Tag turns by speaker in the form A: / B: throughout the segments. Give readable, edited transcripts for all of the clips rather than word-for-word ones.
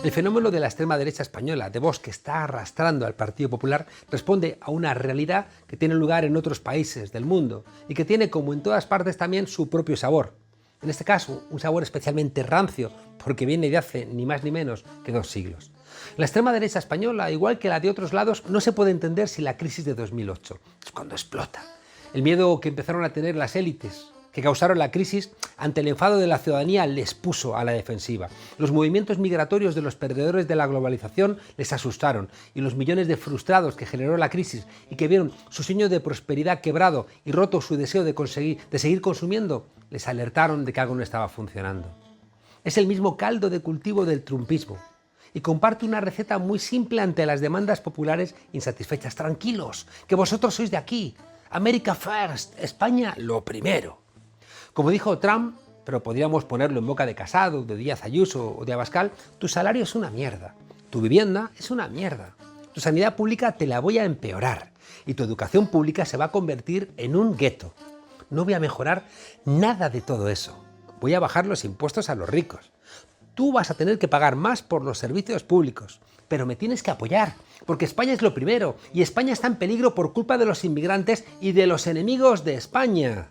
A: El fenómeno de la extrema derecha española, de Vox, que está arrastrando al Partido Popular, responde a una realidad que tiene lugar en otros países del mundo y que tiene, como en todas partes, también su propio sabor. En este caso, un sabor especialmente rancio, porque viene de hace ni más ni menos que 2 siglos. La extrema derecha española, igual que la de otros lados, no se puede entender sin la crisis de 2008. Es cuando explota. El miedo que empezaron a tener las élites que causaron la crisis ante el enfado de la ciudadanía les puso a la defensiva. Los movimientos migratorios de los perdedores de la globalización les asustaron y los millones de frustrados que generó la crisis y que vieron su sueño de prosperidad quebrado y roto su deseo de seguir consumiendo, les alertaron de que algo no estaba funcionando. Es el mismo caldo de cultivo del trumpismo y comparte una receta muy simple ante las demandas populares insatisfechas. Tranquilos, que vosotros sois de aquí. America first, España lo primero. Como dijo Trump, pero podríamos ponerlo en boca de Casado, de Díaz Ayuso o de Abascal, tu salario es una mierda, tu vivienda es una mierda, tu sanidad pública te la voy a empeorar y tu educación pública se va a convertir en un gueto. No voy a mejorar nada de todo eso, voy a bajar los impuestos a los ricos. Tú vas a tener que pagar más por los servicios públicos, pero me tienes que apoyar, porque España es lo primero y España está en peligro por culpa de los inmigrantes y de los enemigos de España.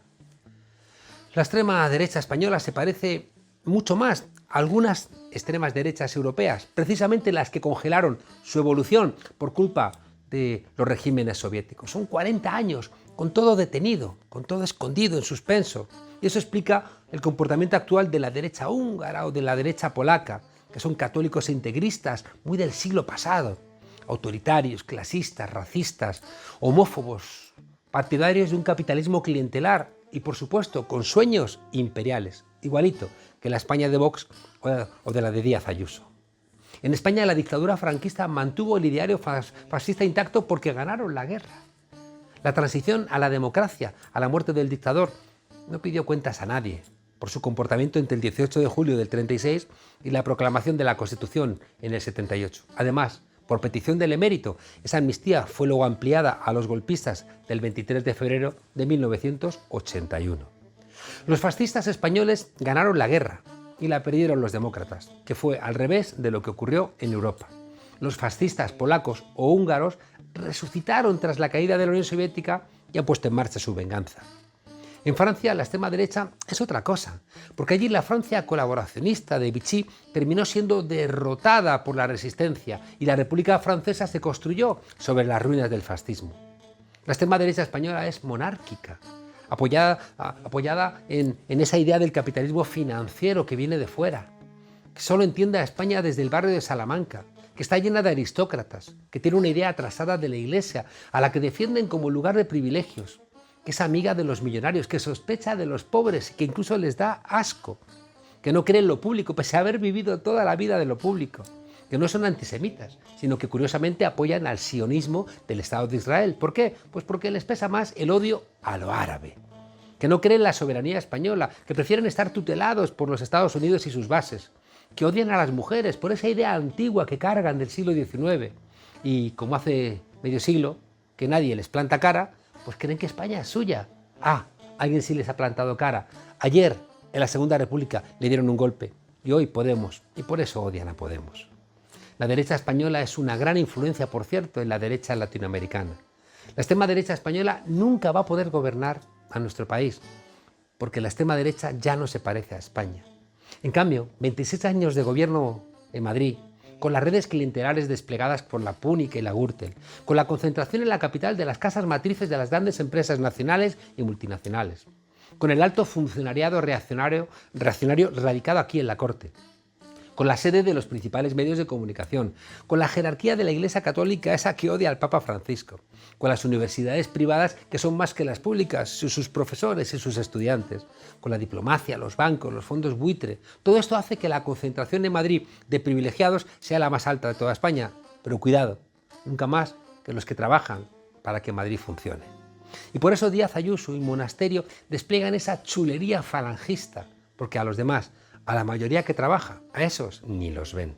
A: La extrema derecha española se parece mucho más a algunas extremas derechas europeas, precisamente las que congelaron su evolución por culpa de los regímenes soviéticos. Son 40 años con todo detenido, con todo escondido, en suspenso. Y eso explica el comportamiento actual de la derecha húngara o de la derecha polaca, que son católicos e integristas muy del siglo pasado, autoritarios, clasistas, racistas, homófobos, partidarios de un capitalismo clientelar, y por supuesto con sueños imperiales, igualito que la España de Vox o de la de Díaz Ayuso. En España la dictadura franquista mantuvo el ideario fascista intacto porque ganaron la guerra. La transición a la democracia, a la muerte del dictador, no pidió cuentas a nadie por su comportamiento entre el 18 de julio del 36 y la proclamación de la Constitución en el 78. Además, por petición del emérito, esa amnistía fue luego ampliada a los golpistas del 23 de febrero de 1981. Los fascistas españoles ganaron la guerra y la perdieron los demócratas, que fue al revés de lo que ocurrió en Europa. Los fascistas polacos o húngaros resucitaron tras la caída de la Unión Soviética y han puesto en marcha su venganza. En Francia la extrema derecha es otra cosa, porque allí la Francia colaboracionista de Vichy terminó siendo derrotada por la resistencia y la República Francesa se construyó sobre las ruinas del fascismo. La extrema derecha española es monárquica, apoyada en esa idea del capitalismo financiero que viene de fuera, que solo entiende a España desde el barrio de Salamanca, que está llena de aristócratas, que tiene una idea atrasada de la Iglesia, a la que defienden como lugar de privilegios, que es amiga de los millonarios, que sospecha de los pobres y que incluso les da asco, que no cree en lo público, pese a haber vivido toda la vida de lo público, que no son antisemitas, sino que curiosamente apoyan al sionismo del Estado de Israel. ¿Por qué? Pues porque les pesa más el odio a lo árabe, que no creen en la soberanía española, que prefieren estar tutelados por los Estados Unidos y sus bases, que odian a las mujeres por esa idea antigua que cargan del siglo XIX y, como hace medio siglo, que nadie les planta cara, pues creen que España es suya. Alguien sí les ha plantado cara. Ayer, en la Segunda República, le dieron un golpe y hoy Podemos, y por eso odian a Podemos. La derecha española es una gran influencia, por cierto, en la derecha latinoamericana. La extrema derecha española nunca va a poder gobernar a nuestro país, porque la extrema derecha ya no se parece a España. En cambio, 26 años de gobierno en Madrid, con las redes clientelares desplegadas por la Púnica y la Gürtel, con la concentración en la capital de las casas matrices de las grandes empresas nacionales y multinacionales, con el alto funcionariado reaccionario radicado aquí en la Corte, con la sede de los principales medios de comunicación, con la jerarquía de la Iglesia Católica, esa que odia al Papa Francisco, con las universidades privadas que son más que las públicas, sus profesores y sus estudiantes, con la diplomacia, los bancos, los fondos buitre. Todo esto hace que la concentración en Madrid de privilegiados sea la más alta de toda España. Pero cuidado, nunca más que los que trabajan para que Madrid funcione. Y por eso Díaz Ayuso y Monasterio despliegan esa chulería falangista, porque a los demás, a la mayoría que trabaja, a esos ni los ven.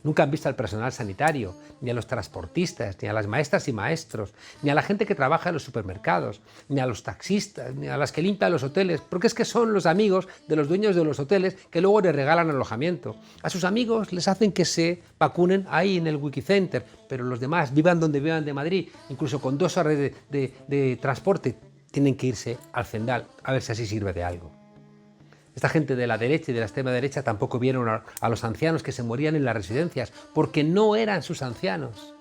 A: Nunca han visto al personal sanitario, ni a los transportistas, ni a las maestras y maestros, ni a la gente que trabaja en los supermercados, ni a los taxistas, ni a las que limpian los hoteles, porque es que son los amigos de los dueños de los hoteles que luego les regalan alojamiento. A sus amigos les hacen que se vacunen ahí en el Wikicenter, pero los demás, vivan donde vivan de Madrid, incluso con 2 horas de transporte, tienen que irse al Zendal a ver si así sirve de algo. Esta gente de la derecha y de la extrema derecha tampoco vieron a los ancianos que se morían en las residencias, porque no eran sus ancianos.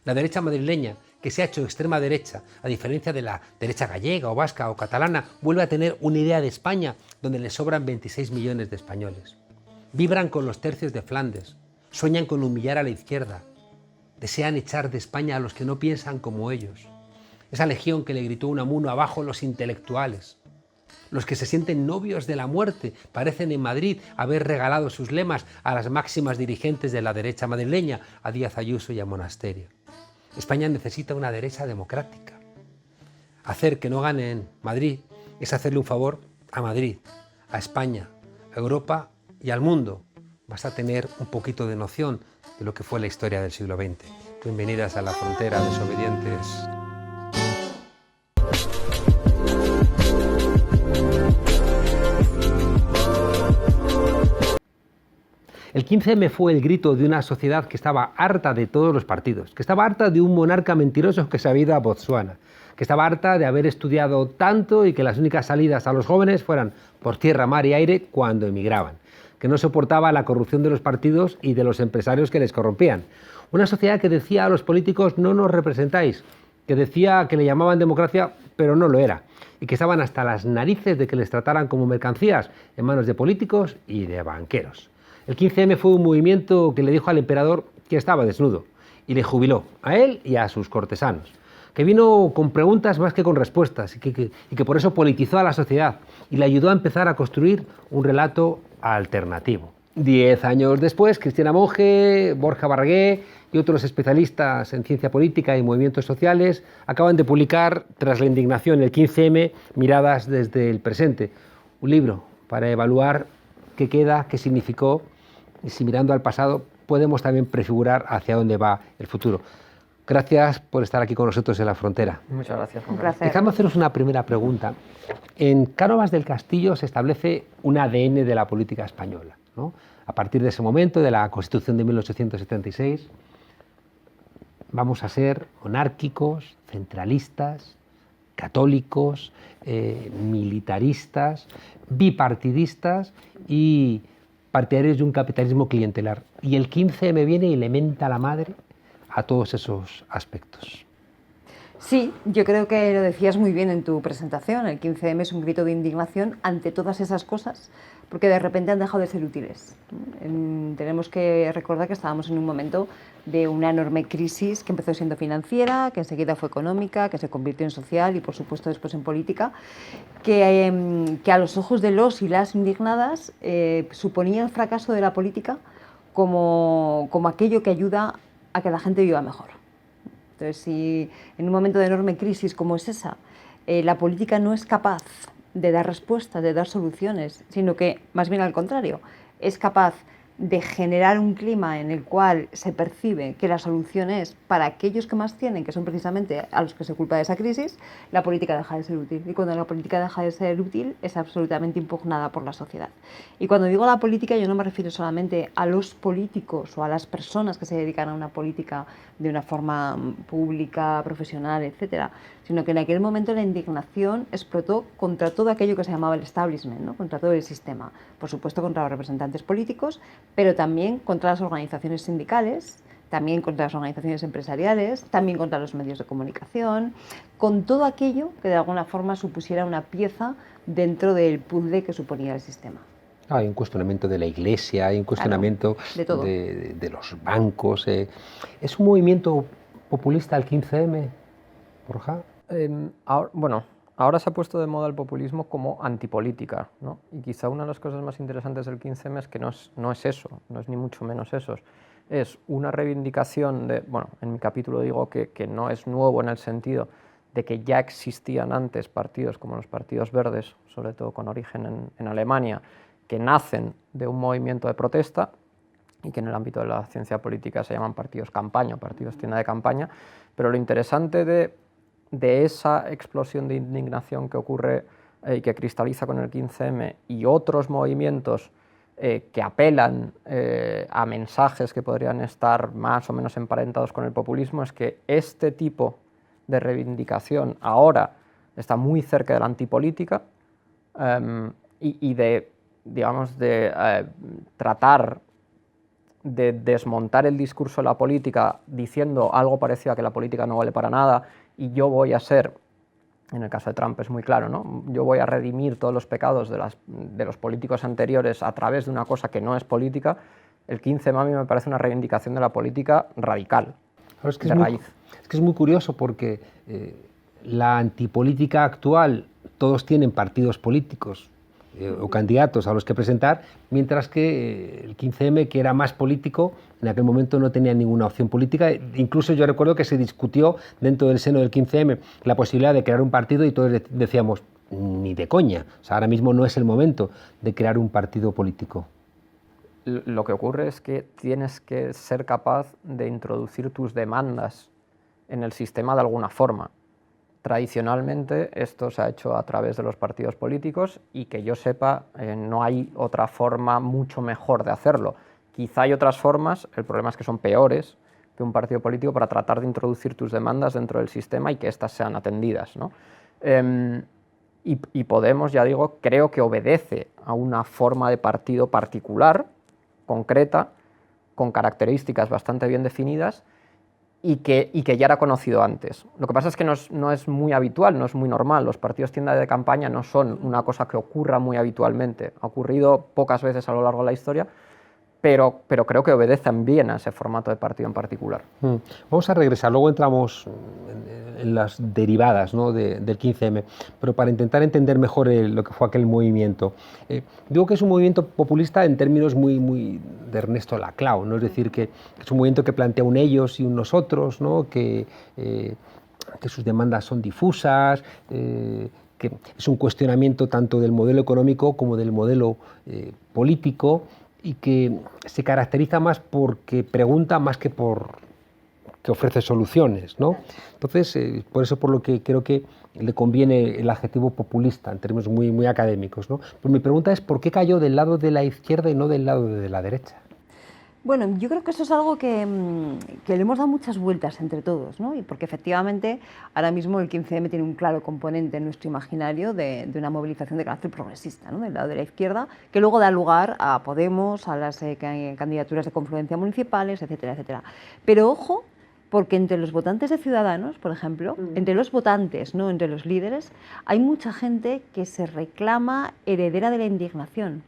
A: La derecha madrileña, que se ha hecho extrema derecha, a diferencia de la derecha gallega o vasca o catalana, vuelve a tener una idea de España donde le sobran 26 millones de españoles. Vibran con los tercios de Flandes, sueñan con humillar a la izquierda, desean echar de España a los que no piensan como ellos. Esa legión que le gritó Unamuno abajo los intelectuales. Los que se sienten novios de la muerte parecen en Madrid haber regalado sus lemas a las máximas dirigentes de la derecha madrileña, a Díaz Ayuso y a Monasterio. España necesita una derecha democrática. Hacer que no gane en Madrid es hacerle un favor a Madrid, a España, a Europa y al mundo. Basta tener un poquito de noción de lo que fue la historia del siglo XX. Bienvenidas a La Frontera, desobedientes. El 15M fue el grito de una sociedad que estaba harta de todos los partidos, que estaba harta de un monarca mentiroso que se había ido a Botsuana, que estaba harta de haber estudiado tanto y que las únicas salidas a los jóvenes fueran por tierra, mar y aire cuando emigraban, que no soportaba la corrupción de los partidos y de los empresarios que les corrompían. Una sociedad que decía a los políticos no nos representáis, que decía que le llamaban democracia pero no lo era, y que estaban hasta las narices de que les trataran como mercancías en manos de políticos y de banqueros. El 15M fue un movimiento que le dijo al emperador que estaba desnudo y le jubiló a él y a sus cortesanos, que vino con preguntas más que con respuestas y que por eso politizó a la sociedad y le ayudó a empezar a construir un relato alternativo. 10 años después, Cristina Monge, Borja Barraguer y otros especialistas en ciencia política y movimientos sociales acaban de publicar, tras la indignación, el 15M, Miradas desde el presente, un libro para evaluar qué queda, qué significó, y si mirando al pasado podemos también prefigurar hacia dónde va el futuro. Gracias por estar aquí con nosotros en La Frontera.
B: Muchas gracias.
C: Un placer.
A: Dejadme haceros una primera pregunta. En Cánovas del Castillo se establece un ADN de la política española, ¿no? A partir de ese momento, de la Constitución de 1876, vamos a ser monárquicos, centralistas, católicos, militaristas, bipartidistas y partidarios de un capitalismo clientelar. Y el 15M viene y le menta la madre a todos esos aspectos.
C: Sí, yo creo que lo decías muy bien en tu presentación. El 15M es un grito de indignación ante todas esas cosas, porque de repente han dejado de ser útiles. Tenemos que recordar que estábamos en un momento de una enorme crisis que empezó siendo financiera, que enseguida fue económica, que se convirtió en social y por supuesto después en política, que a los ojos de los y las indignadas suponía el fracaso de la política como aquello que ayuda a que la gente viva mejor. Entonces, si en un momento de enorme crisis como es esa, la política no es capaz de dar respuestas, de dar soluciones, sino que, más bien al contrario, es capaz de generar un clima en el cual se percibe que la solución es para aquellos que más tienen, que son precisamente a los que se culpa de esa crisis, la política deja de ser útil. Y cuando la política deja de ser útil, es absolutamente impugnada por la sociedad. Y cuando digo la política, yo no me refiero solamente a los políticos o a las personas que se dedican a una política de una forma pública, profesional, etcétera, sino que en aquel momento la indignación explotó contra todo aquello que se llamaba el establishment, ¿no? Contra todo el sistema. Por supuesto, contra los representantes políticos, pero también contra las organizaciones sindicales, también contra las organizaciones empresariales, también contra los medios de comunicación, con todo aquello que de alguna forma supusiera una pieza dentro del puzzle que suponía el sistema.
A: Hay un cuestionamiento de la Iglesia, hay un cuestionamiento
C: claro,
A: de los bancos. ¿Es un movimiento populista el 15M, Borja?
B: Ahora se ha puesto de moda el populismo como antipolítica, ¿no? Y quizá una de las cosas más interesantes del 15M es que no es eso, no es ni mucho menos eso. Es una reivindicación de, en mi capítulo digo que no es nuevo en el sentido de que ya existían antes partidos como los partidos verdes, sobre todo con origen en Alemania, que nacen de un movimiento de protesta y que en el ámbito de la ciencia política se llaman partidos campaña, partidos tienda de campaña, pero lo interesante de esa explosión de indignación que ocurre y que cristaliza con el 15M y otros movimientos que apelan a mensajes que podrían estar más o menos emparentados con el populismo, es que este tipo de reivindicación ahora está muy cerca de la antipolítica y de, digamos, de tratar de desmontar el discurso de la política diciendo algo parecido a que la política no vale para nada y yo voy a ser, en el caso de Trump es muy claro, ¿no? Yo voy a redimir todos los pecados de los políticos anteriores a través de una cosa que no es política. El 15M a mí me parece una reivindicación de la política radical,
A: es que
B: de raíz.
A: Es que es muy curioso porque la antipolítica actual, todos tienen partidos políticos o candidatos a los que presentar, mientras que el 15M, que era más político, en aquel momento no tenía ninguna opción política. Incluso yo recuerdo que se discutió dentro del seno del 15M la posibilidad de crear un partido y todos decíamos, ni de coña, o sea, ahora mismo no es el momento de crear un partido político.
B: Lo que ocurre es que tienes que ser capaz de introducir tus demandas en el sistema de alguna forma. Tradicionalmente esto se ha hecho a través de los partidos políticos y que yo sepa no hay otra forma mucho mejor de hacerlo. Quizá hay otras formas, el problema es que son peores que un partido político para tratar de introducir tus demandas dentro del sistema y que éstas sean atendidas, ¿no? Y Podemos, ya digo, creo que obedece a una forma de partido particular, concreta, con características bastante bien definidas y que ya era conocido antes. Lo que pasa es que no es muy habitual, no es muy normal. Los partidos tienda de campaña no son una cosa que ocurra muy habitualmente. Ha ocurrido pocas veces a lo largo de la historia, pero creo que obedecen bien a ese formato de partido en particular.
A: Vamos a regresar, luego entramos en las derivadas, ¿no?, del 15M, pero para intentar entender mejor lo que fue aquel movimiento. Digo que es un movimiento populista en términos muy de Ernesto Laclau, ¿no? Es decir, que es un movimiento que plantea un ellos y un nosotros, ¿no?, que sus demandas son difusas, que es un cuestionamiento tanto del modelo económico como del modelo político, y que se caracteriza más porque pregunta más que ofrece soluciones, ¿no? Entonces, por eso por lo que creo que le conviene el adjetivo populista en términos muy académicos, ¿no? Pues mi pregunta es ¿por qué cayó del lado de la izquierda y no del lado de la derecha?
C: Bueno, yo creo que eso es algo que le hemos dado muchas vueltas entre todos, ¿no? Y porque efectivamente ahora mismo el 15M tiene un claro componente en nuestro imaginario de una movilización de carácter progresista, ¿no?, del lado de la izquierda, que luego da lugar a Podemos, a las candidaturas de confluencia municipales, etcétera, etcétera. Pero ojo, porque entre los votantes de Ciudadanos, por ejemplo, entre los votantes, no entre los líderes, hay mucha gente que se reclama heredera de la indignación,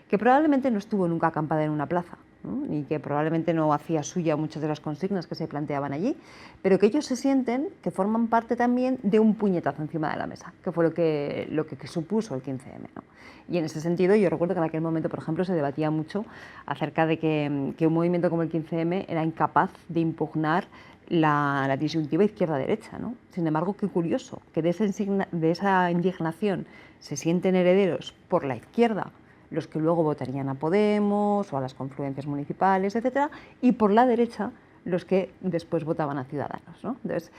C: que probablemente no estuvo nunca acampada en una plaza, ¿no?, y que probablemente no hacía suya muchas de las consignas que se planteaban allí, pero que ellos se sienten que forman parte también de un puñetazo encima de la mesa, que fue lo que supuso el 15M, ¿no? Y en ese sentido yo recuerdo que en aquel momento, por ejemplo, se debatía mucho acerca de que un movimiento como el 15M era incapaz de impugnar la disyuntiva izquierda-derecha, ¿no? Sin embargo, qué curioso, que de esa indignación se sienten herederos por la izquierda los que luego votarían a Podemos o a las confluencias municipales, etcétera, y por la derecha los que después votaban a Ciudadanos, ¿no? Entonces,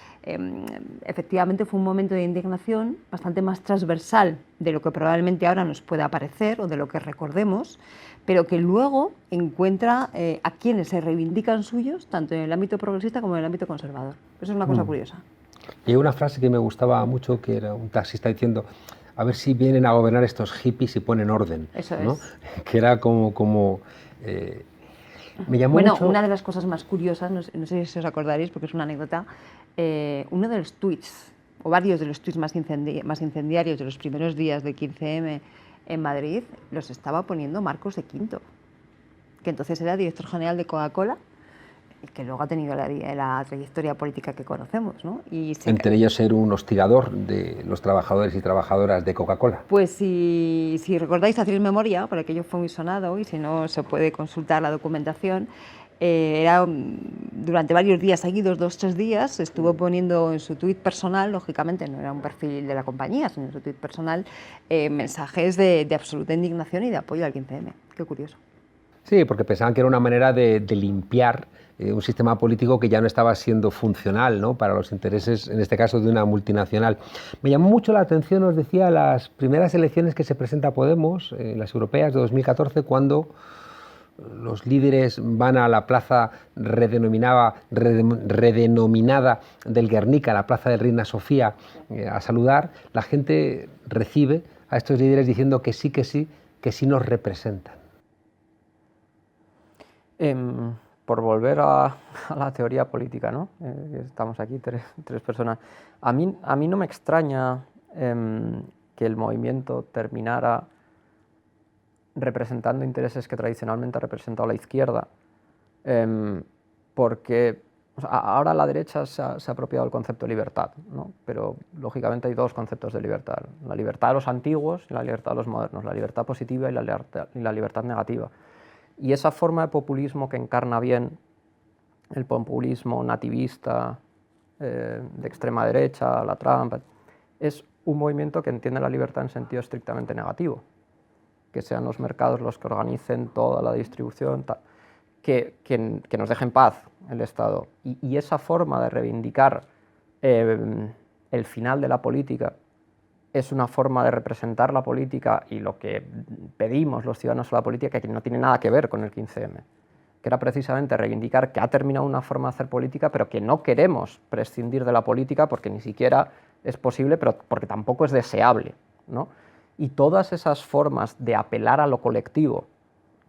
C: efectivamente fue un momento de indignación bastante más transversal de lo que probablemente ahora nos pueda parecer o de lo que recordemos, pero que luego encuentra a quienes se reivindican suyos, tanto en el ámbito progresista como en el ámbito conservador. Eso es una cosa curiosa.
A: Y hay una frase que me gustaba mucho, que era un taxista diciendo: a ver si vienen a gobernar estos hippies y ponen orden.
C: Eso
A: ¿no?
C: es.
A: Que era me llamó mucho...
C: Una de las cosas más curiosas, no sé si os acordaréis porque es una anécdota, uno de los tuits, o varios de los tuits más incendiarios de los primeros días del 15M en Madrid, los estaba poniendo Marcos de Quinto, que entonces era director general de Coca-Cola, y que luego ha tenido la trayectoria política que conocemos, ¿no?
A: Entre ellos ser un hostigador de los trabajadores y trabajadoras de Coca-Cola.
C: Pues si recordáis, hacéis memoria, por aquello fue muy sonado, y si no se puede consultar la documentación, durante varios días seguidos, 2 o 3 días, estuvo poniendo en su tuit personal, lógicamente no era un perfil de la compañía, sino en su tuit personal, mensajes de absoluta indignación y de apoyo al 15M. Qué curioso.
A: Sí, porque pensaban que era una manera de limpiar un sistema político que ya no estaba siendo funcional, ¿no?, para los intereses, en este caso, de una multinacional. Me llamó mucho la atención, os decía, las primeras elecciones que se presenta Podemos, las europeas de 2014, cuando los líderes van a la plaza redenominada del Guernica, la plaza de Reina Sofía, a saludar. La gente recibe a estos líderes diciendo que sí nos representan.
B: Por volver a la teoría política, ¿no? Estamos aquí tres personas. A mí no me extraña que el movimiento terminara representando intereses que tradicionalmente ha representado la izquierda, porque ahora la derecha se ha apropiado del concepto de libertad, ¿no? Pero lógicamente hay dos conceptos de libertad: la libertad de los antiguos y la libertad de los modernos, la libertad positiva y la libertad negativa. Y esa forma de populismo que encarna bien el populismo nativista de extrema derecha, la Trump, es un movimiento que entiende la libertad en sentido estrictamente negativo, que sean los mercados los que organicen toda la distribución, que nos deje en paz el Estado. Y esa forma de reivindicar el final de la política es una forma de representar la política y lo que pedimos los ciudadanos a la política, que no tiene nada que ver con el 15M, que era precisamente reivindicar que ha terminado una forma de hacer política, pero que no queremos prescindir de la política porque ni siquiera es posible, pero porque tampoco es deseable, ¿no? Y todas esas formas de apelar a lo colectivo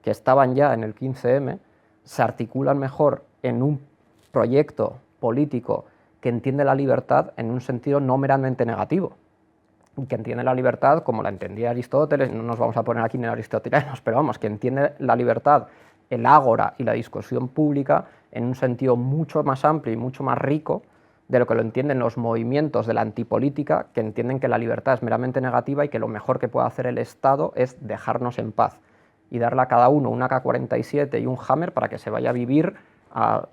B: que estaban ya en el 15M se articulan mejor en un proyecto político que entiende la libertad en un sentido no meramente negativo, y que entiende la libertad como la entendía Aristóteles. No nos vamos a poner aquí en aristotelianos, pero vamos, que entiende la libertad, el ágora y la discusión pública en un sentido mucho más amplio y mucho más rico de lo que lo entienden los movimientos de la antipolítica, que entienden que la libertad es meramente negativa y que lo mejor que puede hacer el Estado es dejarnos en paz y darle a cada uno un AK-47 y un Hammer para que se vaya a vivir a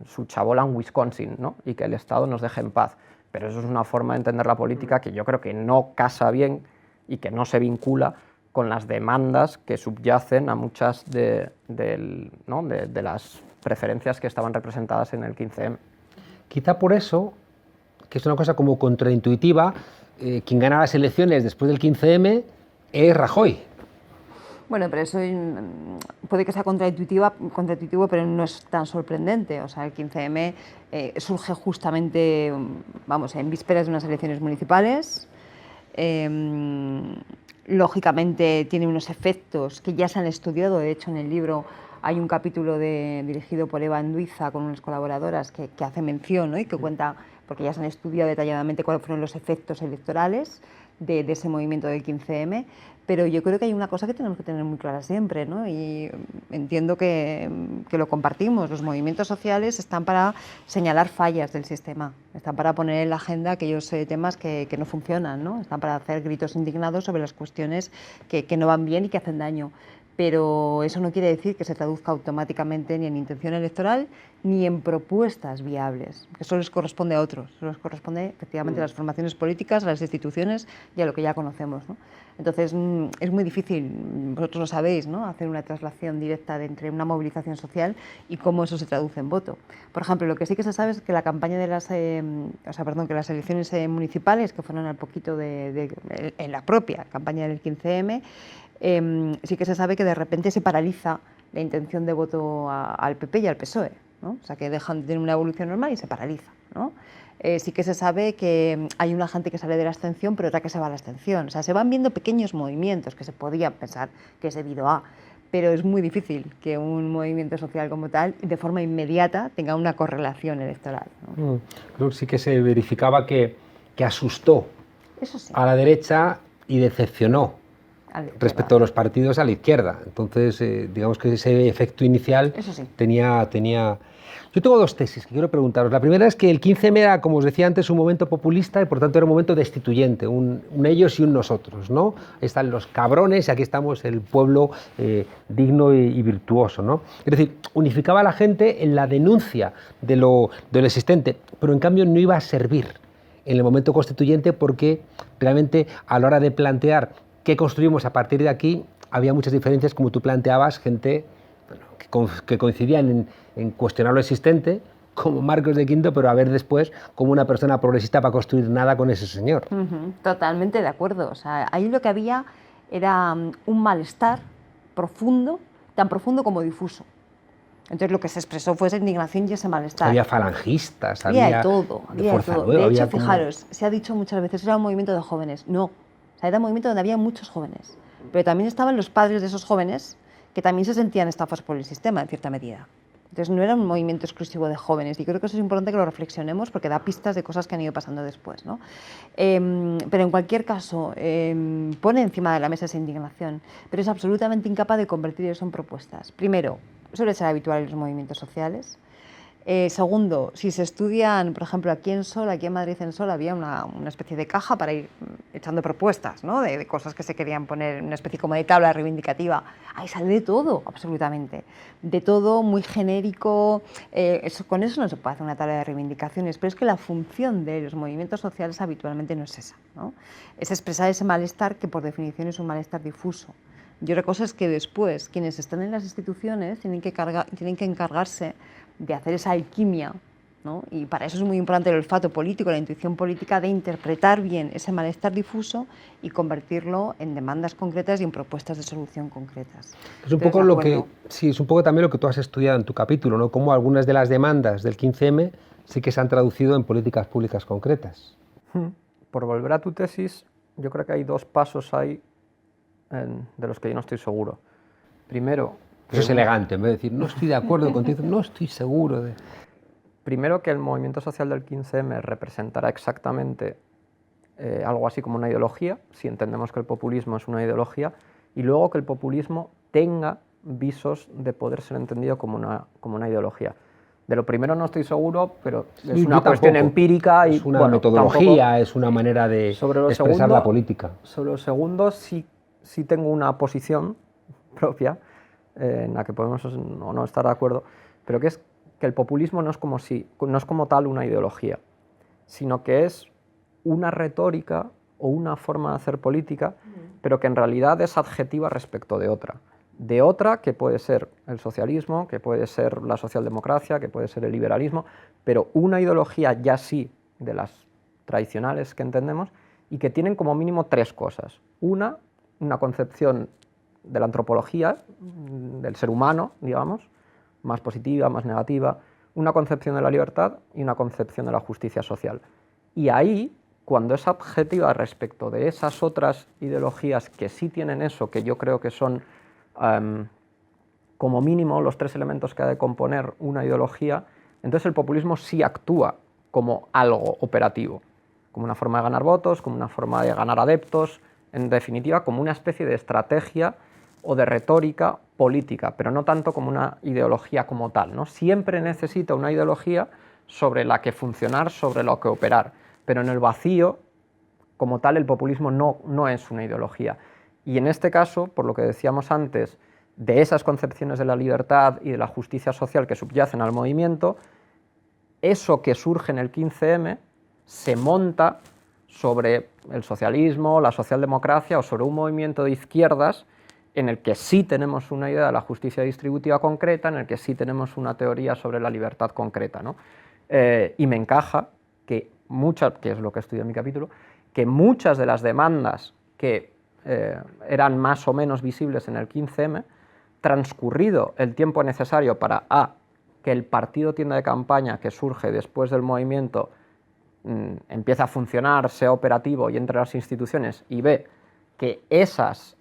B: su chabola en Wisconsin, ¿no? Y que el Estado nos deje en paz. Pero eso es una forma de entender la política que yo creo que no casa bien y que no se vincula con las demandas que subyacen a muchas de las preferencias que estaban representadas en el 15M.
A: Quizá por eso, que es una cosa como contraintuitiva, quien gana las elecciones después del 15M es Rajoy.
C: Bueno, pero eso puede que sea contraintuitivo, pero no es tan sorprendente. O sea, el 15M surge justamente, vamos, en vísperas de unas elecciones municipales. Lógicamente tiene unos efectos que ya se han estudiado. De hecho, en el libro hay un capítulo dirigido por Eva Anduiza con unas colaboradoras que hace mención, ¿no? Y que cuenta, porque ya se han estudiado detalladamente cuáles fueron los efectos electorales de ese movimiento del 15M. Pero yo creo que hay una cosa que tenemos que tener muy clara siempre, ¿no? Y entiendo que lo compartimos. Los movimientos sociales están para señalar fallas del sistema, están para poner en la agenda aquellos temas que no funcionan, ¿no? Están para hacer gritos indignados sobre las cuestiones que no van bien y que hacen daño. Pero eso no quiere decir que se traduzca automáticamente ni en intención electoral ni en propuestas viables. Eso les corresponde a otros, eso les corresponde efectivamente a las formaciones políticas, a las instituciones y a lo que ya conocemos, ¿no? Entonces es muy difícil, vosotros lo sabéis, ¿no?, hacer una traslación directa entre una movilización social y cómo eso se traduce en voto. Por ejemplo, lo que sí que se sabe es que la campaña de las elecciones municipales, que fueron al poquito en la propia campaña del 15M, sí que se sabe que de repente se paraliza la intención de voto al PP y al PSOE, ¿no? O sea, que dejan de tener una evolución normal y se paraliza, ¿no? Sí que se sabe que hay una gente que sale de la abstención, pero otra que se va a la abstención. O sea, se van viendo pequeños movimientos que se podían pensar que es debido a, pero es muy difícil que un movimiento social como tal, de forma inmediata, tenga una correlación electoral, ¿no?
A: Creo que sí que se verificaba que asustó a la derecha y decepcionó respecto a los partidos a la izquierda. Entonces, digamos que ese efecto inicial tenía... Yo tengo dos tesis que quiero preguntaros. La primera es que el 15M era, como os decía antes, un momento populista y por tanto era un momento destituyente, un ellos y un nosotros, ¿no? Ahí están los cabrones y aquí estamos el pueblo digno y virtuoso, ¿no? Es decir, unificaba a la gente en la denuncia de lo existente, pero en cambio no iba a servir en el momento constituyente porque realmente a la hora de plantear qué construimos a partir de aquí había muchas diferencias, como tú planteabas, gente que coincidían en cuestionar lo existente, como Marcos de Quinto, pero a ver después como una persona progresista para construir nada con ese señor.
C: Totalmente de acuerdo. O sea, ahí lo que había era un malestar profundo, tan profundo como difuso. Entonces lo que se expresó fue esa indignación y ese malestar.
A: Había falangistas,
C: había de todo, había
A: Fuerza
C: de todo.
A: Nueva,
C: De hecho,
A: como...
C: fijaros, se ha dicho muchas veces, era un movimiento de jóvenes. No, o sea, era un movimiento donde había muchos jóvenes, pero también estaban los padres de esos jóvenes que también se sentían estafados por el sistema, en cierta medida. Entonces no era un movimiento exclusivo de jóvenes, y creo que eso es importante que lo reflexionemos porque da pistas de cosas que han ido pasando después, ¿no? Pero en cualquier caso, pone encima de la mesa esa indignación, pero es absolutamente incapaz de convertir eso en propuestas. Primero, suele ser habitual en los movimientos sociales. Segundo, si se estudian, por ejemplo, aquí en Madrid en Sol, había una especie de caja para ir echando propuestas, ¿no? de cosas que se querían poner, una especie como de tabla reivindicativa. Ahí sale de todo, absolutamente. De todo, muy genérico. Con eso no se puede hacer una tabla de reivindicaciones, pero es que la función de los movimientos sociales habitualmente no es esa, ¿no? Es expresar ese malestar que por definición es un malestar difuso. Y otra cosa es que después quienes están en las instituciones tienen que encargarse de hacer esa alquimia, ¿no? Y para eso es muy importante el olfato político, la intuición política, de interpretar bien ese malestar difuso y convertirlo en demandas concretas y en propuestas de solución concretas.
A: Es un poco es un poco también lo que tú has estudiado en tu capítulo, ¿no? Cómo algunas de las demandas del 15M sí que se han traducido en políticas públicas concretas.
B: Por volver a tu tesis, yo creo que hay dos pasos ahí de los que yo no estoy seguro. Primero,
A: eso es elegante, en vez de decir, no estoy de acuerdo contigo, no estoy seguro de...
B: Primero, que el movimiento social del 15M representará exactamente algo así como una ideología, si entendemos que el populismo es una ideología, y luego que el populismo tenga visos de poder ser entendido como una ideología. De lo primero no estoy seguro, pero es una cuestión empírica.
A: Es una metodología, es una manera de expresar la política.
B: Sobre lo segundo sí tengo una posición propia, en la que podemos o no estar de acuerdo, pero que es que el populismo no es como tal una ideología, sino que es una retórica o una forma de hacer política, pero que en realidad es adjetiva respecto de otra que puede ser el socialismo, que puede ser la socialdemocracia, que puede ser el liberalismo, pero una ideología ya sí de las tradicionales que entendemos y que tienen como mínimo tres cosas. Una concepción de la antropología, del ser humano, digamos, más positiva, más negativa, una concepción de la libertad y una concepción de la justicia social. Y ahí, cuando es adjetiva respecto de esas otras ideologías que sí tienen eso, que yo creo que son como mínimo los tres elementos que ha de componer una ideología, entonces el populismo sí actúa como algo operativo, como una forma de ganar votos, como una forma de ganar adeptos, en definitiva como una especie de estrategia o de retórica política, pero no tanto como una ideología como tal, ¿no? Siempre necesita una ideología sobre la que funcionar, sobre la que operar, pero en el vacío, como tal, el populismo no es una ideología. Y en este caso, por lo que decíamos antes, de esas concepciones de la libertad y de la justicia social que subyacen al movimiento, eso que surge en el 15M se monta sobre el socialismo, la socialdemocracia o sobre un movimiento de izquierdas en el que sí tenemos una idea de la justicia distributiva concreta, en el que sí tenemos una teoría sobre la libertad concreta, ¿no? Y me encaja que es lo que estudio en mi capítulo, que muchas de las demandas que eran más o menos visibles en el 15M, transcurrido el tiempo necesario para que el partido tienda de campaña que surge después del movimiento empieza a funcionar, sea operativo y entre las instituciones, y ve que esas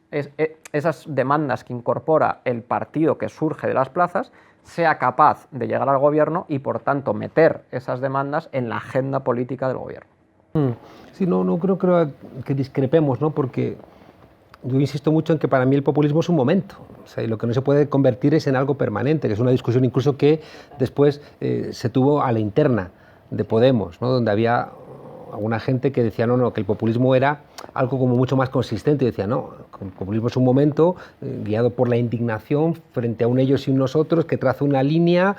B: demandas que incorpora el partido que surge de las plazas, sea capaz de llegar al gobierno y, por tanto, meter esas demandas en la agenda política del gobierno.
A: Sí, no creo que discrepemos, ¿no? Porque yo insisto mucho en que para mí el populismo es un momento, o sea, y lo que no se puede convertir es en algo permanente, que es una discusión incluso que después se tuvo a la interna de Podemos, ¿no? Donde había alguna gente que decía no, que el populismo era algo como mucho más consistente, y decía no, el populismo es un momento guiado por la indignación frente a un ellos y un nosotros que traza una línea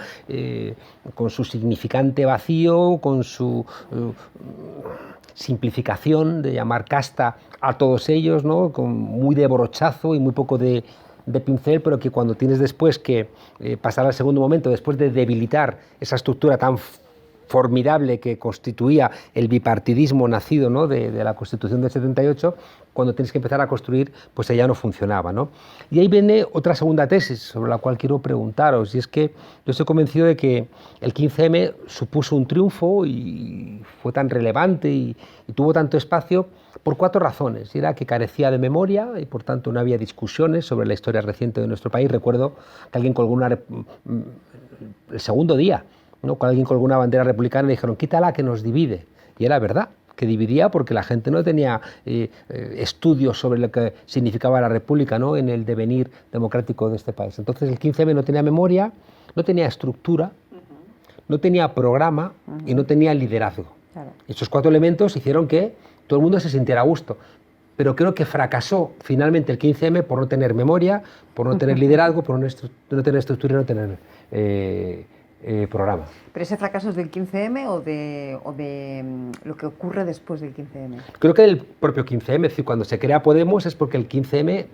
A: con su significante vacío, con su simplificación de llamar casta a todos ellos, ¿no? Con muy de brochazo y muy poco de de pincel, pero que cuando tienes después que pasar al segundo momento, después de debilitar esa estructura tan formidable que constituía el bipartidismo nacido, ¿no?, de la Constitución del 78, cuando tienes que empezar a construir, pues ella no funcionaba, ¿no? Y ahí viene otra segunda tesis sobre la cual quiero preguntaros, y es que yo estoy convencido de que el 15M supuso un triunfo y fue tan relevante y tuvo tanto espacio por 4 razones. Y era que carecía de memoria y por tanto no había discusiones sobre la historia reciente de nuestro país. Recuerdo que alguien colgó el segundo día, ¿no?, cuando alguien colgó una bandera republicana y dijeron, quítala que nos divide. Y era verdad, que dividía porque la gente no tenía estudios sobre lo que significaba la república, ¿no?, en el devenir democrático de este país. Entonces el 15M no tenía memoria, no tenía estructura, no tenía programa y no tenía liderazgo. Claro. Estos 4 elementos hicieron que todo el mundo se sintiera a gusto. Pero creo que fracasó finalmente el 15M por no tener memoria, por no tener liderazgo, por no tener estructura y no tener programa.
C: ¿Pero ese fracaso es del 15M o de lo que ocurre después del 15M?
A: Creo que del propio 15M, es decir, cuando se crea Podemos es porque el 15M,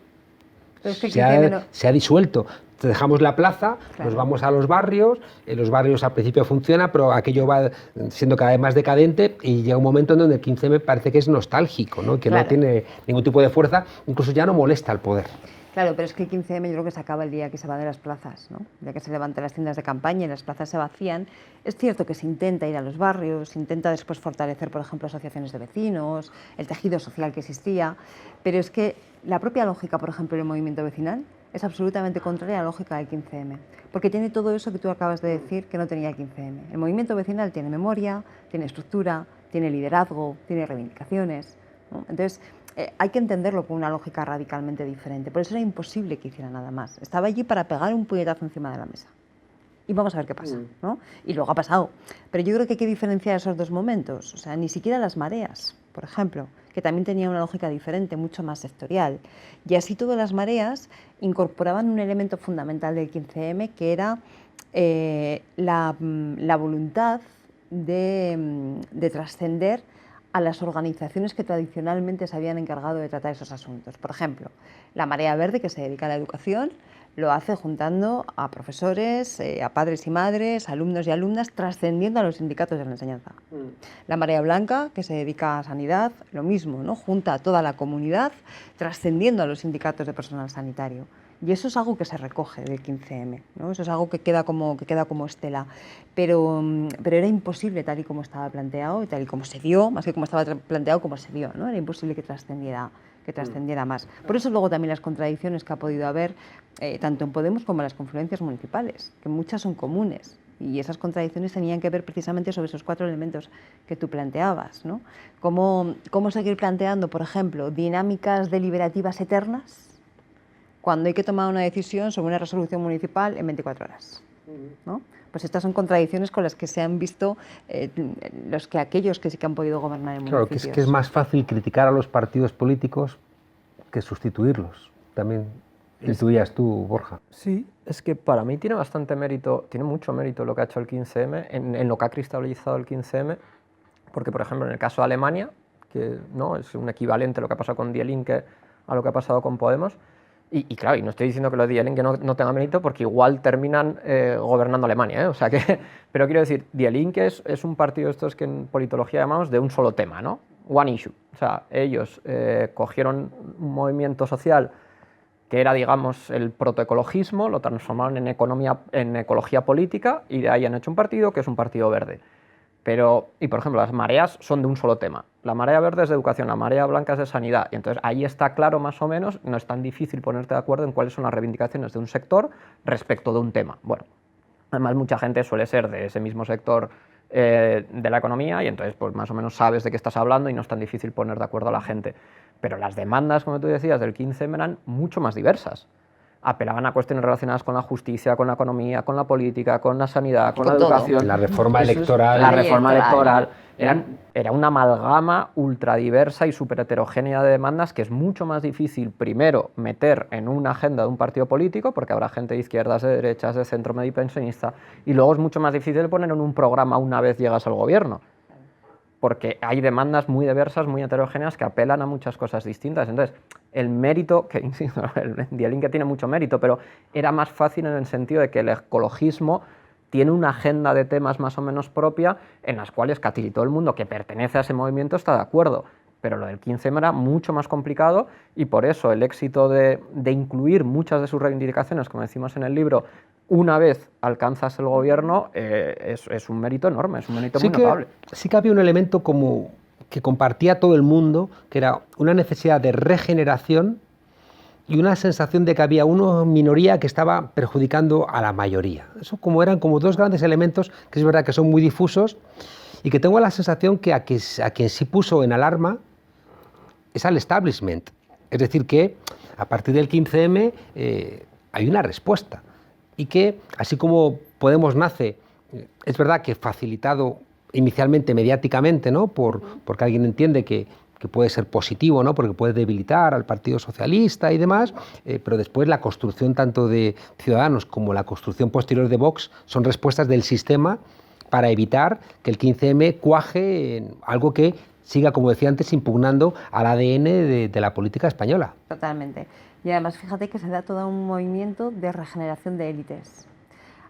A: se ha disuelto. Dejamos la plaza, claro, nos vamos a los barrios al principio funciona, pero aquello va siendo cada vez más decadente y llega un momento en donde el 15M parece que es nostálgico, ¿no?, que claro, no tiene ningún tipo de fuerza, incluso ya no molesta al poder.
C: Claro, pero es que el 15M yo creo que se acaba el día que se va de las plazas, ¿no? El día que se levantan las tiendas de campaña y las plazas se vacían. Es cierto que se intenta ir a los barrios, se intenta después fortalecer, por ejemplo, asociaciones de vecinos, el tejido social que existía, pero es que la propia lógica, por ejemplo, del movimiento vecinal es absolutamente contraria a la lógica del 15M, porque tiene todo eso que tú acabas de decir que no tenía el 15M. El movimiento vecinal tiene memoria, tiene estructura, tiene liderazgo, tiene reivindicaciones, ¿no? Entonces, hay que entenderlo con una lógica radicalmente diferente. Por eso era imposible que hiciera nada más. Estaba allí para pegar un puñetazo encima de la mesa. Y vamos a ver qué pasa, ¿no? Y luego ha pasado. Pero yo creo que hay que diferenciar esos 2 momentos. O sea, ni siquiera las mareas, por ejemplo, que también tenían una lógica diferente, mucho más sectorial. Y así todas las mareas incorporaban un elemento fundamental del 15M, que era la voluntad de trascender a las organizaciones que tradicionalmente se habían encargado de tratar esos asuntos. Por ejemplo, la Marea Verde, que se dedica a la educación, lo hace juntando a profesores, a padres y madres, alumnos y alumnas, trascendiendo a los sindicatos de la enseñanza. La Marea Blanca, que se dedica a sanidad, lo mismo, ¿no?, junta a toda la comunidad, trascendiendo a los sindicatos de personal sanitario. Y eso es algo que se recoge del 15M, ¿no? Eso es algo que queda como estela. Pero era imposible tal y como estaba planteado y tal y como se dio, más que como estaba planteado, como se dio, ¿no? Era imposible que trascendiera más. Por eso luego también las contradicciones que ha podido haber, tanto en Podemos como en las confluencias municipales, que muchas son comunes. Y esas contradicciones tenían que ver precisamente sobre esos 4 elementos que tú planteabas, ¿no? ¿Cómo seguir planteando, por ejemplo, dinámicas deliberativas eternas cuando hay que tomar una decisión sobre una resolución municipal en 24 horas, ¿no? Pues estas son contradicciones con las que se han visto aquellos que sí que han podido gobernar en municipios.
A: Claro, que es más fácil criticar a los partidos políticos que sustituirlos. También intuías tú, Borja.
B: Sí, es que para mí tiene mucho mérito lo que ha hecho el 15M, en lo que ha cristalizado el 15M, porque, por ejemplo, en el caso de Alemania, que no es un equivalente a lo que ha pasado con Die Linke a lo que ha pasado con Podemos, y claro, y no estoy diciendo que los Die Linke no tengan mérito, porque igual terminan gobernando Alemania, ¿eh? O sea que, pero quiero decir, Die Linke es un partido estos que en politología llamamos de un solo tema, ¿no? One issue. O sea, ellos cogieron un movimiento social que era, digamos, el protoecologismo, lo transformaron en ecología política y de ahí han hecho un partido que es un partido verde. Y por ejemplo, las mareas son de un solo tema. La marea verde es de educación, la marea blanca es de sanidad. Y entonces ahí está claro más o menos, no es tan difícil ponerte de acuerdo en cuáles son las reivindicaciones de un sector respecto de un tema. Bueno, además mucha gente suele ser de ese mismo sector de la economía y entonces pues más o menos sabes de qué estás hablando y no es tan difícil poner de acuerdo a la gente. Pero las demandas, como tú decías, del 15M eran mucho más diversas. Apelaban a cuestiones relacionadas con la justicia, con la economía, con la política, con la sanidad, con la educación.
A: La reforma electoral.
B: La reforma electoral. Era una amalgama ultradiversa y súper heterogénea de demandas que es mucho más difícil, primero, meter en una agenda de un partido político, porque habrá gente de izquierdas, de derechas, de centro medio y pensionista, y luego es mucho más difícil poner en un programa una vez llegas al gobierno. porque hay demandas muy diversas, muy heterogéneas, que apelan a muchas cosas distintas. Entonces, el mérito, que insisto, el Die Linke tiene mucho mérito, pero era más fácil en el sentido de que el ecologismo tiene una agenda de temas más o menos propia en las cuales casi todo el mundo que pertenece a ese movimiento está de acuerdo. Pero lo del 15M era mucho más complicado y por eso el éxito de incluir muchas de sus reivindicaciones, como decimos en el libro, una vez alcanzas el gobierno, es un mérito enorme, es un mérito muy notable.
A: Sí que había un elemento como que compartía todo el mundo, que era una necesidad de regeneración y una sensación de que había una minoría que estaba perjudicando a la mayoría. Eso eran como dos grandes elementos que es verdad que son muy difusos y que tengo la sensación que a quien sí puso en alarma es al establishment. Es decir, que a partir del 15M hay una respuesta y que, así como Podemos nace, es verdad que facilitado inicialmente mediáticamente, ¿no? Porque alguien entiende que puede ser positivo, ¿no? Porque puede debilitar al Partido Socialista y demás, pero después la construcción tanto de Ciudadanos como la construcción posterior de Vox son respuestas del sistema para evitar que el 15M cuaje en algo que siga, como decía antes, impugnando al ADN de la política española.
C: Totalmente. Y además fíjate que se da todo un movimiento de regeneración de élites.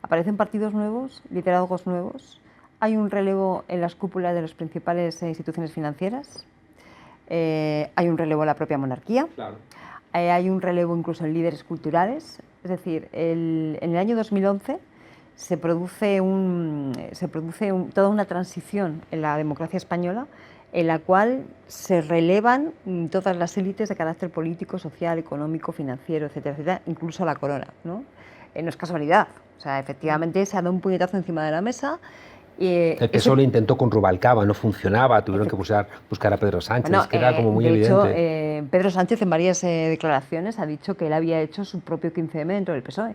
C: Aparecen partidos nuevos, liderazgos nuevos, hay un relevo en las cúpulas de las principales instituciones financieras, hay un relevo en la propia monarquía, claro. Hay un relevo incluso en líderes culturales. Es decir, en el año 2011 se produce toda una transición en la democracia española en la cual se relevan todas las élites de carácter político, social, económico, financiero, etcétera, etcétera, incluso la corona, ¿no? No es casualidad, o sea, efectivamente se ha dado un puñetazo encima de la mesa.
A: El PSOE lo intentó con Rubalcaba, no funcionaba, tuvieron que buscar a Pedro Sánchez, bueno, que era como muy evidente.
C: De hecho, Pedro Sánchez en varias declaraciones ha dicho que él había hecho su propio 15M dentro del PSOE.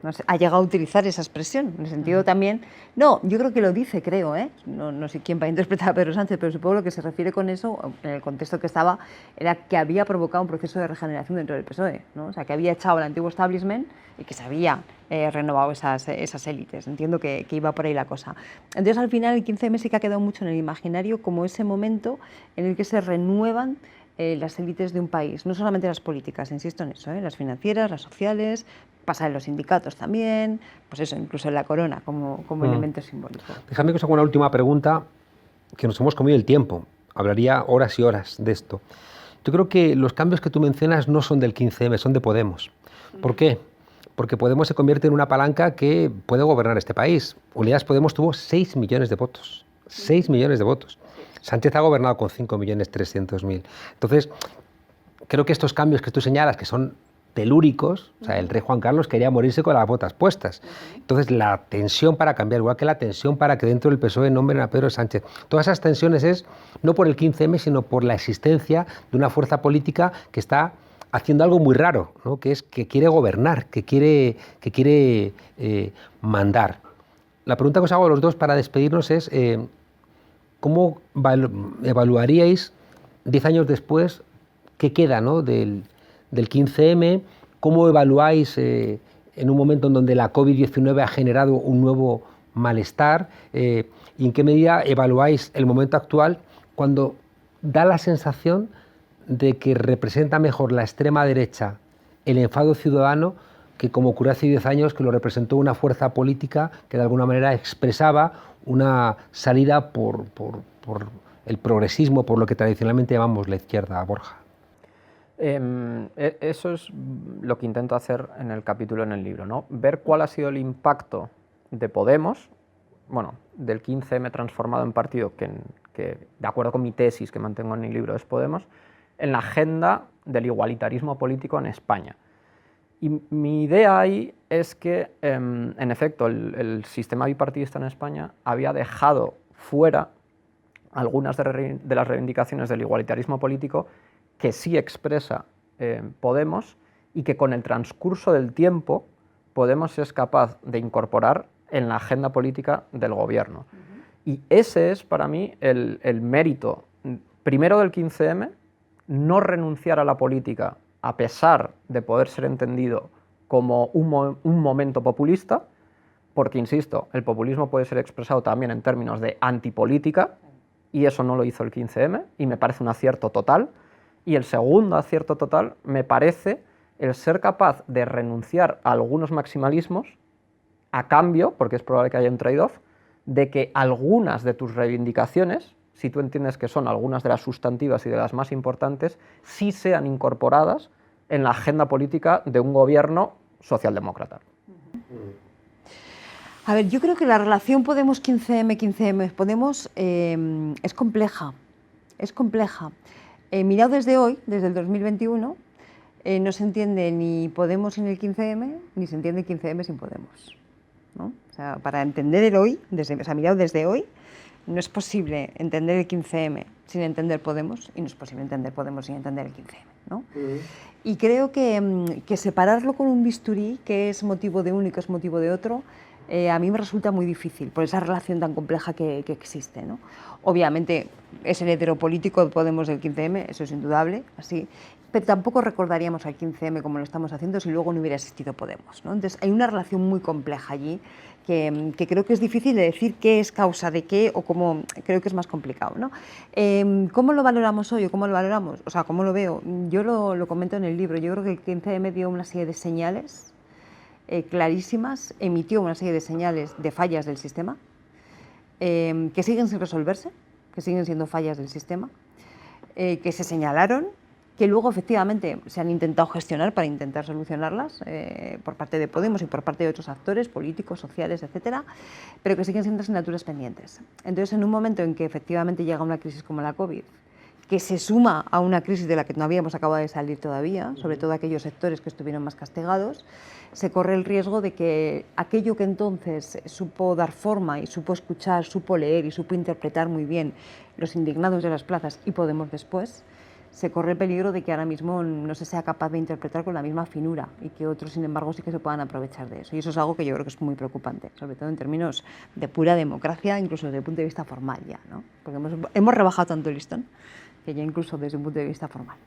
C: No sé, ha llegado a utilizar esa expresión, en el sentido también... No, yo creo que lo dice, creo, ¿eh? No sé quién va a interpretar a Pedro Sánchez, pero supongo lo que se refiere con eso, en el contexto que estaba, era que había provocado un proceso de regeneración dentro del PSOE, ¿no? O sea, que había echado al antiguo establishment y que se había renovado esas élites. Entiendo que iba por ahí la cosa. Entonces, al final, el 15M sí que ha quedado mucho en el imaginario como ese momento en el que se renuevan las élites de un país, no solamente las políticas, insisto en eso, las financieras, las sociales, pasa en los sindicatos también, pues eso, incluso en la corona como elemento simbólico.
A: Déjame que os haga una última pregunta, que nos hemos comido el tiempo, hablaría horas y horas de esto. Yo creo que los cambios que tú mencionas no son del 15M, son de Podemos. ¿Por qué? Porque Podemos se convierte en una palanca que puede gobernar este país. Unidas Podemos tuvo 6 millones de votos, 6 millones de votos. Sánchez ha gobernado con 5.300.000. Entonces, creo que estos cambios que tú señalas, que son telúricos, o sea, el rey Juan Carlos quería morirse con las botas puestas. Entonces, la tensión para cambiar, igual que la tensión para que dentro del PSOE nombren a Pedro Sánchez, todas esas tensiones es no por el 15M, sino por la existencia de una fuerza política que está haciendo algo muy raro, ¿no? Que es que quiere gobernar, que quiere mandar. La pregunta que os hago a los dos para despedirnos es ¿cómo evaluaríais 10 años después qué queda, ¿no? del 15M? ¿Cómo evaluáis en un momento en donde la COVID-19 ha generado un nuevo malestar? ¿Y en qué medida evaluáis el momento actual cuando da la sensación de que representa mejor la extrema derecha el enfado ciudadano que como ocurrió hace 10 años, que lo representó una fuerza política que de alguna manera expresaba una salida por el progresismo, por lo que tradicionalmente llamamos la izquierda, Borja?
B: Eso es lo que intento hacer en el capítulo, en el libro, ¿no? Ver cuál ha sido el impacto de Podemos, bueno, del 15M transformado en partido, que de acuerdo con mi tesis que mantengo en el libro es Podemos, en la agenda del igualitarismo político en España. Y mi idea ahí es que, en efecto, el sistema bipartidista en España había dejado fuera algunas de las reivindicaciones del igualitarismo político que sí expresa Podemos y que con el transcurso del tiempo Podemos es capaz de incorporar en la agenda política del gobierno. Y ese es para mí el mérito, primero del 15M, no renunciar a la política a pesar de poder ser entendido como un momento populista, porque, insisto, el populismo puede ser expresado también en términos de antipolítica, y eso no lo hizo el 15M, y me parece un acierto total. Y el segundo acierto total me parece el ser capaz de renunciar a algunos maximalismos a cambio, porque es probable que haya un trade-off, de que algunas de tus reivindicaciones, si tú entiendes que son algunas de las sustantivas y de las más importantes, sí sean incorporadas en la agenda política de un gobierno socialdemócrata.
C: A ver, yo creo que la relación Podemos-15M, Podemos es compleja, es compleja. Mirado desde hoy, desde el 2021, no se entiende ni Podemos sin el 15M, ni se entiende el 15M sin Podemos, ¿no? O sea, para entender el hoy, mirado desde hoy, no es posible entender el 15M sin entender Podemos, y no es posible entender Podemos sin entender el 15M, ¿no? Y creo que separarlo con un bisturí, que es motivo de uno y que es motivo de otro, a mí me resulta muy difícil por esa relación tan compleja que existe, ¿no? Obviamente es el heteropolítico de Podemos del 15M, eso es indudable, así, pero tampoco recordaríamos al 15M como lo estamos haciendo si luego no hubiera existido Podemos, ¿no? Entonces hay una relación muy compleja allí que creo que es difícil de decir qué es causa de qué o cómo, creo que es más complicado, ¿no? ¿Cómo lo valoramos hoy o cómo lo valoramos? O sea, ¿cómo lo veo? Yo lo comento en el libro, yo creo que el 15M dio una serie de señales clarísimas, emitió una serie de señales de fallas del sistema, que siguen sin resolverse, que siguen siendo fallas del sistema, que se señalaron, que luego efectivamente se han intentado gestionar para intentar solucionarlas por parte de Podemos y por parte de otros actores políticos, sociales, etcétera, pero que siguen siendo asignaturas pendientes. Entonces, en un momento en que efectivamente llega una crisis como la COVID, que se suma a una crisis de la que no habíamos acabado de salir todavía, sobre todo aquellos sectores que estuvieron más castigados, se corre el riesgo de que aquello que entonces supo dar forma y supo escuchar, supo leer y supo interpretar muy bien los indignados de las plazas y Podemos después, se corre el peligro de que ahora mismo no se sea capaz de interpretar con la misma finura y que otros, sin embargo, sí que se puedan aprovechar de eso. Y eso es algo que yo creo que es muy preocupante, sobre todo en términos de pura democracia, incluso desde el punto de vista formal ya, ¿no? Porque hemos rebajado tanto el listón que ya incluso desde un punto de vista formal.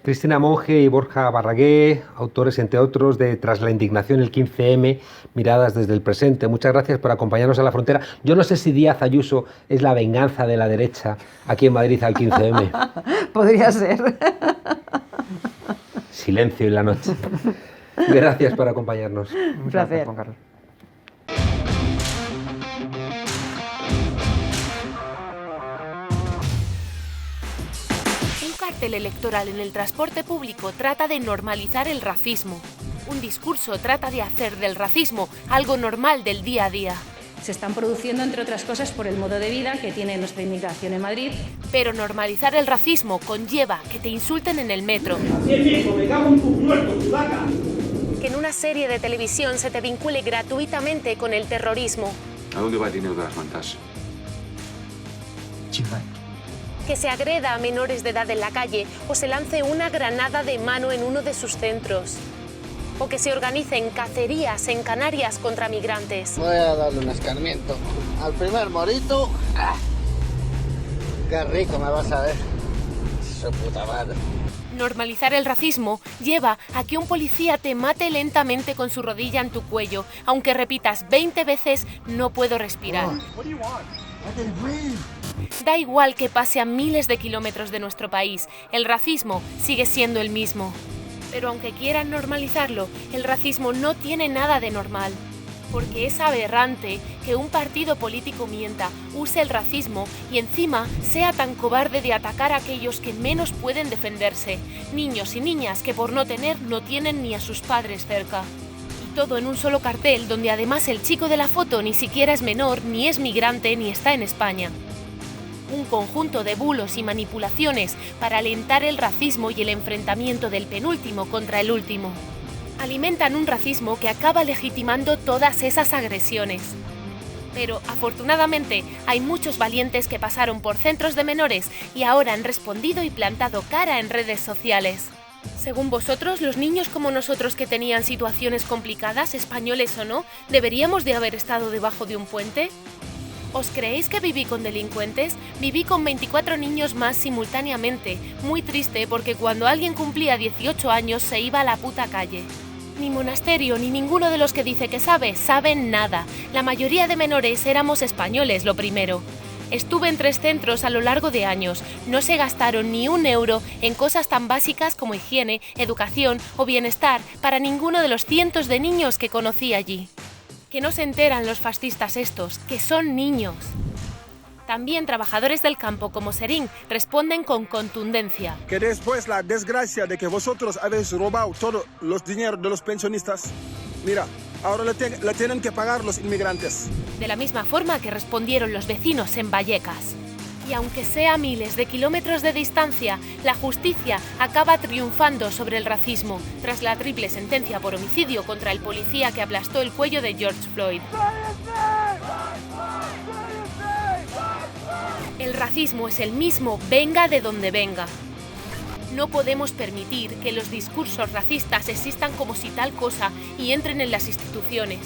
A: Cristina Monge y Borja Barragué, autores, entre otros, de Tras la indignación, el 15M, miradas desde el presente. Muchas gracias por acompañarnos a la frontera. Yo no sé si Díaz Ayuso es la venganza de la derecha aquí en Madrid al 15M.
C: Podría ser.
A: Silencio en la noche. Gracias por acompañarnos.
C: Un placer.
B: Juan Carlos.
D: El electoral en el transporte público trata de normalizar el racismo. Un discurso trata de hacer del racismo algo normal del día a día.
E: Se están produciendo, entre otras cosas, por el modo de vida que tiene nuestra inmigración en Madrid.
D: Pero normalizar el racismo conlleva que te insulten en el metro. Que en una serie de televisión se te vincule gratuitamente con el terrorismo.
F: ¿A dónde va el dinero de las mantas?
G: Chimay.
D: Que se agreda a menores de edad en la calle o se lance una granada de mano en uno de sus centros. O que se organicen cacerías en Canarias contra migrantes.
H: Voy a darle un escarmiento al primer morito. ¡Ah! ¡Qué rico me vas a ver! Su puta madre.
D: Normalizar el racismo lleva a que un policía te mate lentamente con su rodilla en tu cuello, aunque repitas 20 veces "no puedo respirar". Da igual que pase a miles de kilómetros de nuestro país, el racismo sigue siendo el mismo. Pero aunque quieran normalizarlo, el racismo no tiene nada de normal. Porque es aberrante que un partido político mienta, use el racismo y encima sea tan cobarde de atacar a aquellos que menos pueden defenderse, niños y niñas que por no tener no tienen ni a sus padres cerca. Y todo en un solo cartel donde además el chico de la foto ni siquiera es menor, ni es migrante, ni está en España. Un conjunto de bulos y manipulaciones para alentar el racismo y el enfrentamiento del penúltimo contra el último. Alimentan un racismo que acaba legitimando todas esas agresiones. Pero, afortunadamente, hay muchos valientes que pasaron por centros de menores y ahora han respondido y plantado cara en redes sociales. Según vosotros, los niños como nosotros que tenían situaciones complicadas, españoles o no, ¿deberíamos de haber estado debajo de un puente? ¿Os creéis que viví con delincuentes? Viví con 24 niños más simultáneamente. Muy triste porque cuando alguien cumplía 18 años se iba a la puta calle. Ni Monasterio ni ninguno de los que dice que saben nada. La mayoría de menores éramos españoles, lo primero. Estuve en 3 centros a lo largo de años. No se gastaron ni un euro en cosas tan básicas como higiene, educación o bienestar para ninguno de los cientos de niños que conocí allí. Que no se enteran los fascistas estos, que son niños. También trabajadores del campo como Serín responden con contundencia.
G: Que después la desgracia de que vosotros habéis robado todos los dineros de los pensionistas, mira, ahora le tienen que pagar los inmigrantes.
D: De la misma forma que respondieron los vecinos en Vallecas. Y aunque sea a miles de kilómetros de distancia, la justicia acaba triunfando sobre el racismo tras la triple sentencia por homicidio contra el policía que aplastó el cuello de George Floyd. El racismo es el mismo, venga de donde venga. No podemos permitir que los discursos racistas existan como si tal cosa y entren en las instituciones.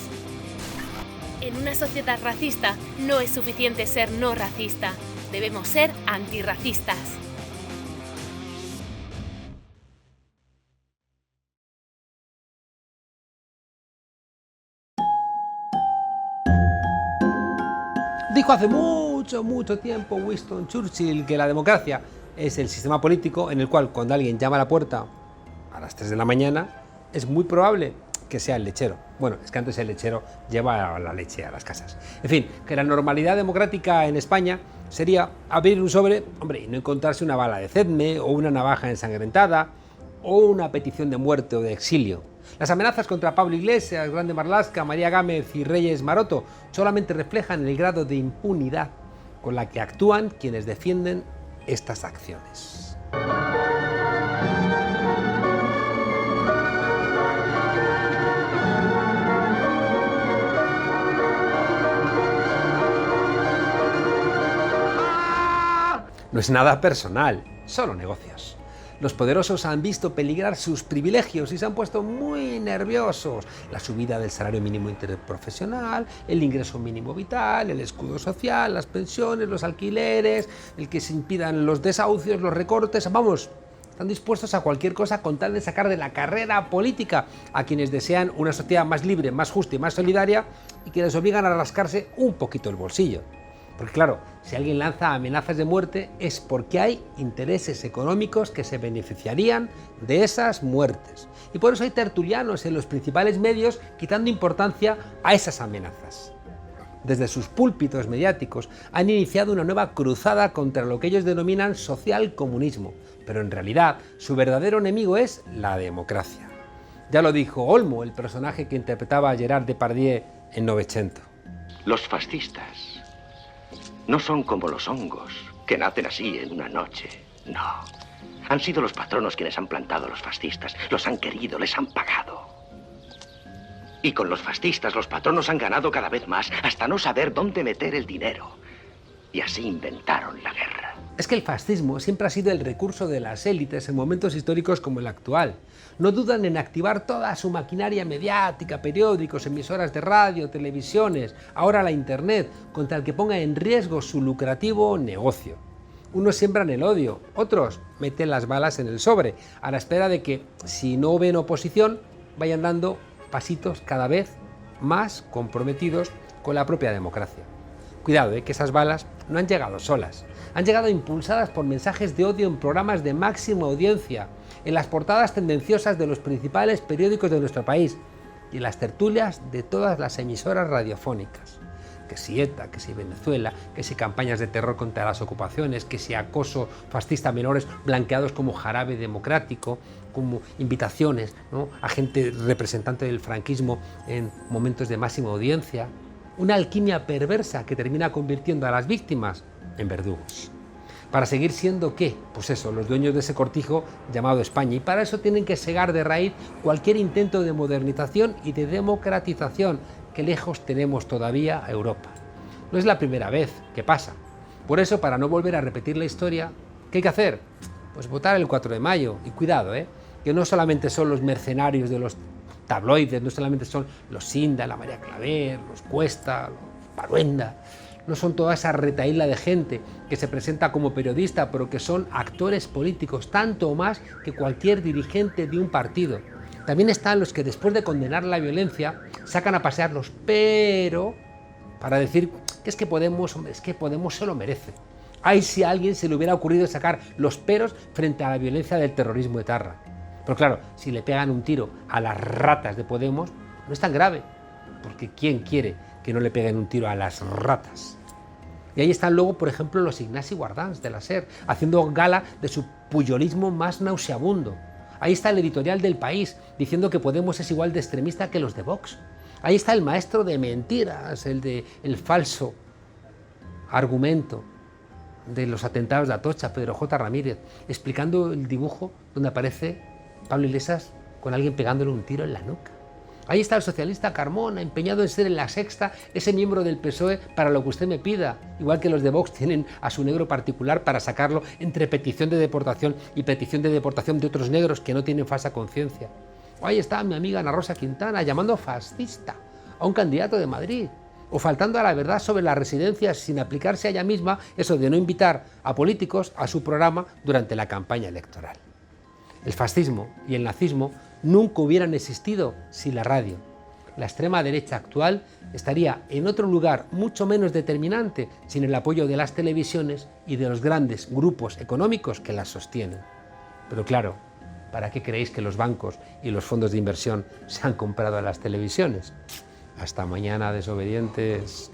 D: En una sociedad racista no es suficiente ser no racista, debemos ser antirracistas.
A: Dijo hace mucho tiempo Winston Churchill que la democracia es el sistema político en el cual cuando alguien llama a la puerta a las 3 de la mañana es muy probable que sea el lechero. Bueno, es que antes el lechero lleva la leche a las casas. En fin, que la normalidad democrática en España sería abrir un sobre, hombre, y no encontrarse una bala de cedme o una navaja ensangrentada o una petición de muerte o de exilio. Las amenazas contra Pablo Iglesias, Grande Marlaska, María Gámez y Reyes Maroto solamente reflejan el grado de impunidad con la que actúan quienes defienden estas acciones. No es nada personal, solo negocios. Los poderosos han visto peligrar sus privilegios y se han puesto muy nerviosos. La subida del salario mínimo interprofesional, el ingreso mínimo vital, el escudo social, las pensiones, los alquileres, el que se impidan los desahucios, los recortes, vamos, están dispuestos a cualquier cosa con tal de sacar de la carrera política a quienes desean una sociedad más libre, más justa y más solidaria y que les obligan a rascarse un poquito el bolsillo. Porque claro, si alguien lanza amenazas de muerte es porque hay intereses económicos que se beneficiarían de esas muertes. Y por eso hay tertulianos en los principales medios quitando importancia a esas amenazas. Desde sus púlpitos mediáticos han iniciado una nueva cruzada contra lo que ellos denominan socialcomunismo, pero en realidad su verdadero enemigo es la democracia. Ya lo dijo Olmo, el personaje que interpretaba a Gerard Depardieu en Novecento.
I: Los fascistas no son como los hongos, que nacen así en una noche. No. Han sido los patronos quienes han plantado a los fascistas. Los han querido, les han pagado. Y con los fascistas, los patronos han ganado cada vez más, hasta no saber dónde meter el dinero. Y así inventaron la guerra.
A: Es que el fascismo siempre ha sido el recurso de las élites en momentos históricos como el actual. No dudan en activar toda su maquinaria mediática, periódicos, emisoras de radio, televisiones, ahora la internet, contra el que ponga en riesgo su lucrativo negocio. Unos siembran el odio, otros meten las balas en el sobre, a la espera de que, si no ven oposición, vayan dando pasitos cada vez más comprometidos con la propia democracia. Cuidado, que esas balas no han llegado solas, han llegado impulsadas por mensajes de odio en programas de máxima audiencia, en las portadas tendenciosas de los principales periódicos de nuestro país y en las tertulias de todas las emisoras radiofónicas. Que si ETA, que si Venezuela, que si campañas de terror contra las ocupaciones, que si acoso fascista a menores blanqueados como jarabe democrático, como invitaciones, ¿no?, a gente representante del franquismo en momentos de máxima audiencia. Una alquimia perversa que termina convirtiendo a las víctimas en verdugos. ¿Para seguir siendo qué? Pues eso, los dueños de ese cortijo llamado España. Y para eso tienen que segar de raíz cualquier intento de modernización y de democratización, que lejos tenemos todavía a Europa. No es la primera vez que pasa. Por eso, para no volver a repetir la historia, ¿qué hay que hacer? Pues votar el 4 de mayo. Y cuidado, que no solamente son los mercenarios de los tabloides, no solamente son los Sinda, la María Claver, los Cuesta, los Paruenda, no son toda esa retahíla de gente que se presenta como periodista, pero que son actores políticos, tanto o más que cualquier dirigente de un partido. También están los que después de condenar la violencia sacan a pasear los pero para decir que es que Podemos, hombre, es que Podemos se lo merece. Ay, si a alguien se le hubiera ocurrido sacar los peros frente a la violencia del terrorismo etarra. Pero claro, si le pegan un tiro a las ratas de Podemos, no es tan grave, porque ¿quién quiere que no le peguen un tiro a las ratas? Y ahí están luego, por ejemplo, los Ignasi Guardans de la SER, haciendo gala de su puyolismo más nauseabundo. Ahí está el editorial del País, diciendo que Podemos es igual de extremista que los de Vox. Ahí está el maestro de mentiras, el falso argumento de los atentados de Atocha, Pedro J. Ramírez, explicando el dibujo donde aparece Pablo Iglesias con alguien pegándole un tiro en la nuca. Ahí está el socialista Carmona, empeñado en ser en La Sexta ese miembro del PSOE para lo que usted me pida, igual que los de Vox tienen a su negro particular para sacarlo entre petición de deportación y petición de deportación de otros negros que no tienen falsa conciencia. O ahí está mi amiga Ana Rosa Quintana llamando fascista a un candidato de Madrid, o faltando a la verdad sobre las residencias sin aplicarse a ella misma eso de no invitar a políticos a su programa durante la campaña electoral. El fascismo y el nazismo nunca hubieran existido sin la radio. La extrema derecha actual estaría en otro lugar mucho menos determinante sin el apoyo de las televisiones y de los grandes grupos económicos que las sostienen. Pero claro, ¿para qué creéis que los bancos y los fondos de inversión se han comprado a las televisiones? Hasta mañana, desobedientes.